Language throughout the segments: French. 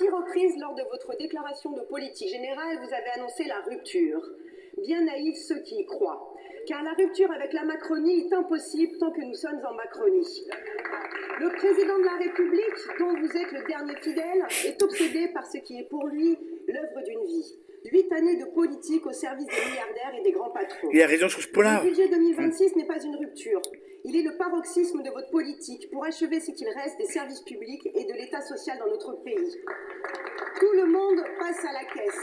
6 reprises lors de votre déclaration de politique générale, vous avez annoncé la rupture. Bien naïfs ceux qui y croient. Car la rupture avec la Macronie est impossible tant que nous sommes en Macronie. Le président de la République, dont vous êtes le dernier fidèle, est obsédé par ce qui est pour lui l'œuvre d'une vie. 8 années de politique au service des milliardaires et des grands patrons. Il a raison sur ce point-là. Le budget 2026 n'est pas une rupture. Il est le paroxysme de votre politique pour achever ce qu'il reste des services publics et de l'État social dans notre pays. Tout le monde passe à la caisse.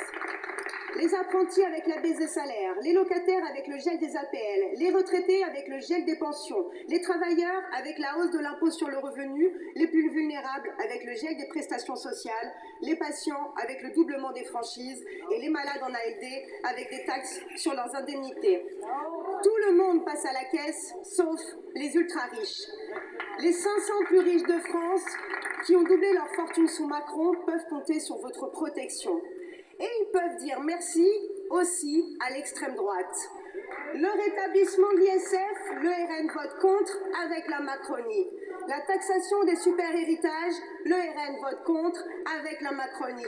Les apprentis avec la baisse des salaires, les locataires avec le gel des APL, les retraités avec le gel des pensions, les travailleurs avec la hausse de l'impôt sur le revenu, les plus vulnérables avec le gel des prestations sociales, les patients avec le doublement des franchises et les malades en ALD avec des taxes sur leurs indemnités. Tout le monde passe à la caisse, sauf les ultra-riches. Les 500 plus riches de France qui ont doublé leur fortune sous Macron peuvent compter sur votre protection. Et ils peuvent dire merci aussi à l'extrême droite. Le rétablissement de l'ISF, le RN vote contre avec la Macronie. La taxation des super-héritages, le RN vote contre avec la Macronie.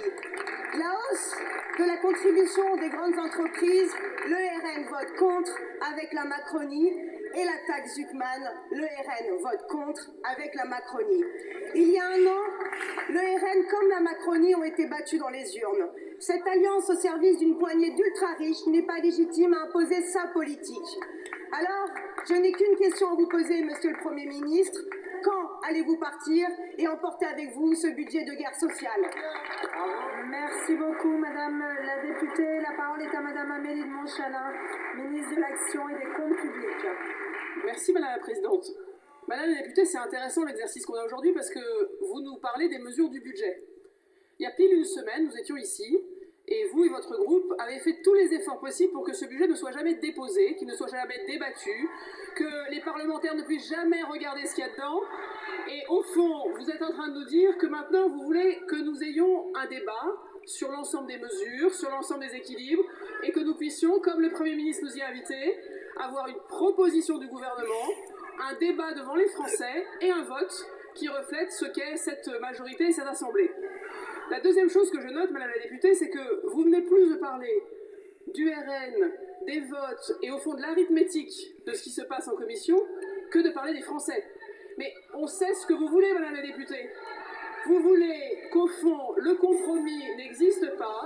La hausse de la contribution des grandes entreprises, le RN vote contre avec la Macronie. Et la taxe Zuckman, le RN vote contre avec la Macronie. Il y a un an, le RN comme la Macronie ont été battus dans les urnes. Cette alliance au service d'une poignée d'ultra-riches n'est pas légitime à imposer sa politique. Alors, je n'ai qu'une question à vous poser, monsieur le Premier ministre. Quand allez-vous partir et emporter avec vous ce budget de guerre sociale? Merci beaucoup, madame la députée. La parole est à madame Amélie de Montchalin, ministre de l'Action et des Comptes publics. Merci, madame la présidente. Madame la députée, c'est intéressant l'exercice qu'on a aujourd'hui parce que vous nous parlez des mesures du budget. Il y a pile une semaine, nous étions ici et vous et votre groupe avez fait tous les efforts possibles pour que ce budget ne soit jamais déposé, qu'il ne soit jamais débattu, que les parlementaires ne puissent jamais regarder ce qu'il y a dedans. Et au fond, vous êtes en train de nous dire que maintenant vous voulez que nous ayons un débat sur l'ensemble des mesures, sur l'ensemble des équilibres, et que nous puissions, comme le Premier ministre nous y a invités, avoir une proposition du gouvernement, un débat devant les Français et un vote qui reflète ce qu'est cette majorité et cette Assemblée. La deuxième chose que je note, madame la députée, c'est que vous venez plus de parler du RN, des votes et au fond de l'arithmétique de ce qui se passe en commission que de parler des Français. Mais on sait ce que vous voulez, madame la députée. Vous voulez qu'au fond, le compromis n'existe pas.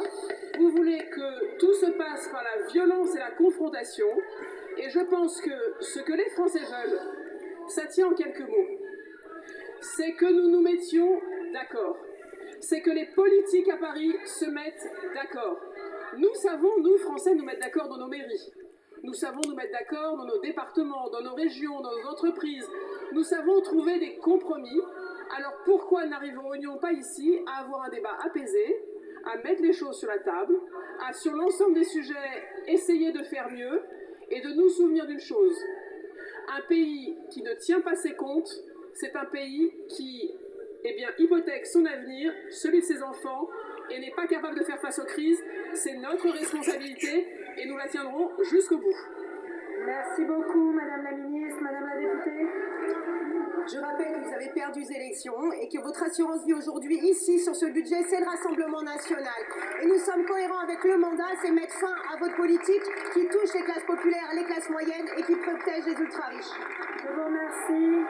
Vous voulez que tout se passe par la violence et la confrontation. Et je pense que ce que les Français veulent, ça tient en quelques mots. C'est que nous nous mettions d'accord. C'est que les politiques à Paris se mettent d'accord. Nous savons, nous, Français, nous mettre d'accord dans nos mairies. Nous savons nous mettre d'accord dans nos départements, dans nos régions, dans nos entreprises. Nous savons trouver des compromis. Alors pourquoi n'arrivons-nous pas ici à avoir un débat apaisé, à mettre les choses sur la table, à sur l'ensemble des sujets essayer de faire mieux et de nous souvenir d'une chose. Un pays qui ne tient pas ses comptes, c'est un pays qui hypothèque son avenir, celui de ses enfants, et n'est pas capable de faire face aux crises. C'est notre responsabilité et nous la tiendrons jusqu'au bout. Merci beaucoup, madame la ministre, madame la députée. Je rappelle que vous avez perdu les élections et que votre assurance vie aujourd'hui, ici, sur ce budget, c'est le Rassemblement national. Et nous sommes cohérents avec le mandat, c'est mettre fin à votre politique qui touche les classes populaires, les classes moyennes et qui protège les ultra-riches. Je vous remercie.